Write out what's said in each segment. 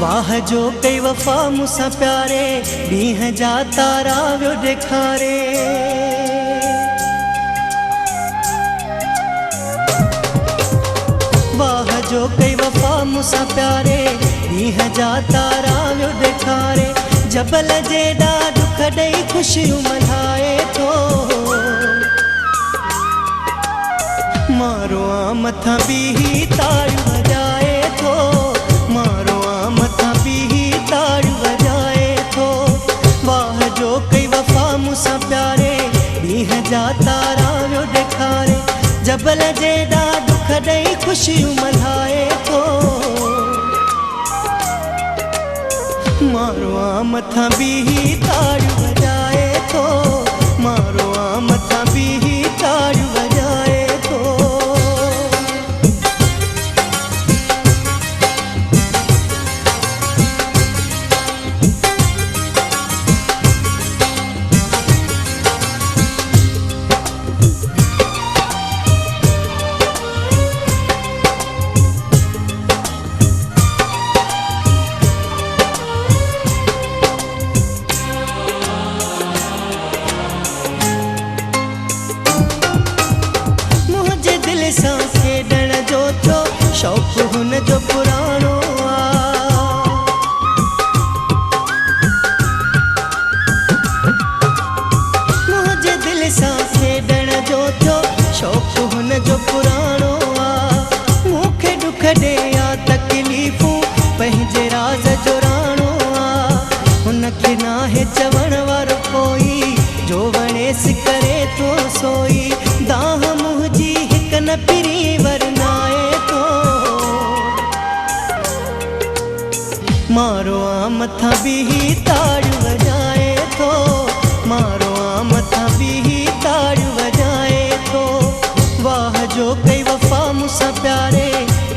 वाह जो कई वफा मुसा प्यारे ॾींहं जा तारा वियो ॾेखारे। वाह जो कई वफा मुसा प्यारे ॾींहं जा तारा वियो ॾेखारे। जबल जेॾा दुख ॾेई ख़ुशियूं मल्हाए थो, मारो आ मथां बीही ताड़ियूं वॼाए थो, मारो आ मथां बीही ताड़ियूं वॼाए थो। वाह जो कई वफा मूंसां प्यारे ॾींहं जा तारा वियो ॾेखारे। जबल जेॾा दुख ॾेई ख़ुशियूं मल्हाए थो, मारो आ मथां बीही ताड़ियूं वॼाए थो, मारो आ मथां बीही ताड़ियूं वॼाए थो। सां खेॾण जो थियो शौक़ु हुन जो पुराणो आ। मुंहिंजे दिलि सां खेॾण जो थियो शौक़ु हुन जो पुराणो आ। मूंखे ॾुख ॾे या तकलीफ़ूं पंहिंजे राज़ जो राणो आ। हुनखे नाहे चवण वारो कोई, जो वणेसि करे थो सोई। दाह मुंहिंजी न पिरी वरनाए थो, मारो आ मथां बीही ताड़ियूं वॼाए थो, मारो आ मथां बीही ताड़ियूं वॼाए थो। वाह जो कई वफा मूंसां प्यारे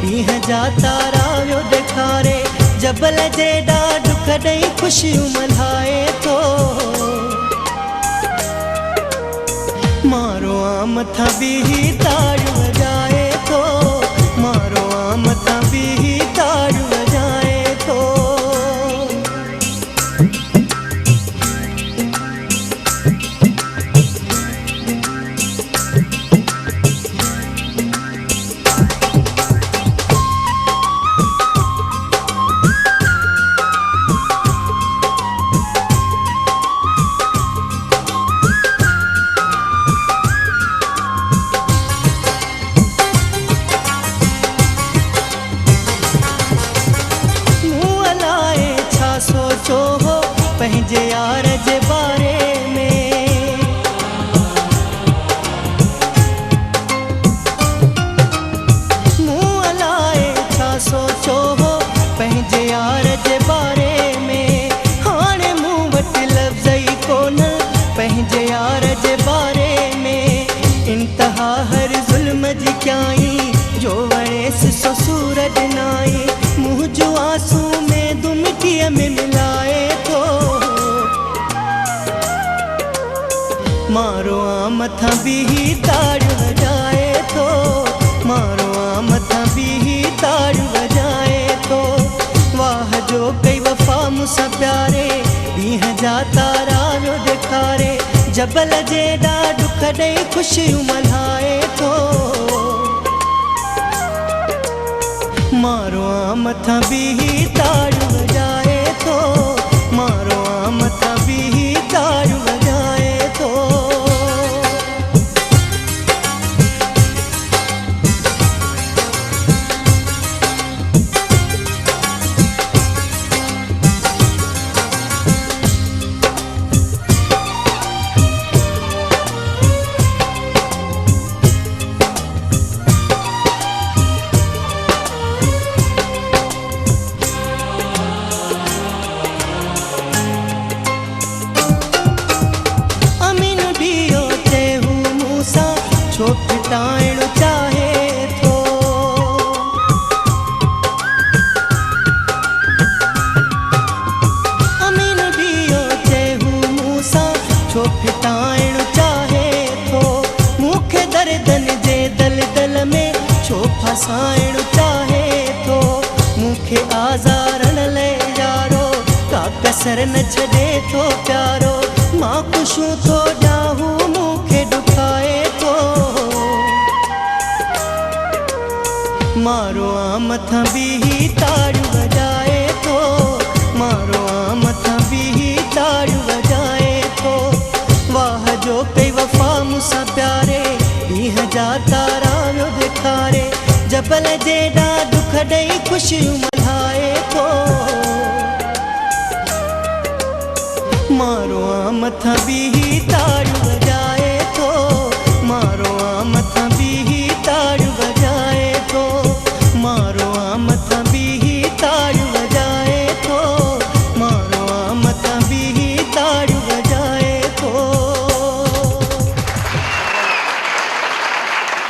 ॾींहं जा तारा वियो ॾेखारे। जबल जेॾा दुख ॾेई ख़ुशियूं मल्हाए थो, मारो आ मथां बीही ताड़ियूं वॼाए थो, मारो आ मथां बीही ताड़ियूं वॼाए थो। सोचो हो पंहिंजे यार जे बारे में, मूं अलाए छा सोचो हो पंहिंजे यार जे बारे में। हाणे मूं वटि लफ़्ज़ ई कोन पंहिंजे यार जे बारे में। इंतहा हर ज़ुल्म जी कयाई, जो वणेसि सो सूर ॾिनाई। मुंहुं जो आंसू में दुमिटीअ में मिलाए थो, मारो आ मथां बीही ताड़ियूं वॼाए थो, मारो आ मथां बीही ताड़ियूं वॼाए थो। वाह जो कई वफा मूंसां प्यारे ॾींहं जा तारा वियो ॾेखारे। जबल जेॾा दुख ॾेई ख़ुशियूं मल्हाए थो, मारो आ मथां बीही ताड़ियूं वॼाए थो, मारो आ मथां बीही ताड़ियूं वॼाए थो। फिटाइण चाहे थो। अमीन बियो चेहू मूसां छो फिटाइण चाहे थो। मूंखे दर्दन जे दलदल में छो फसाइण चाहे थो। मूंखे आज़ारण लाइ यारो का कसर न छॾे थो प्यारो। मां ख़ुशूं थो ॼाहू मूंखे ॾुखाए थो। मारो आ मथां बीही ताड़ियूं वॼाए थो। मारो आ मथां बीही ताड़ियूं वॼाए थो। वाह जो कई वफ़ा मूंसां प्यारे ॾींहं जा तारा वियो ॾेखारे। जबल जेॾा दुख ॾेई ख़ुशियूं मल्हाए थो। मारो आ मथां बीही ताड़ियूं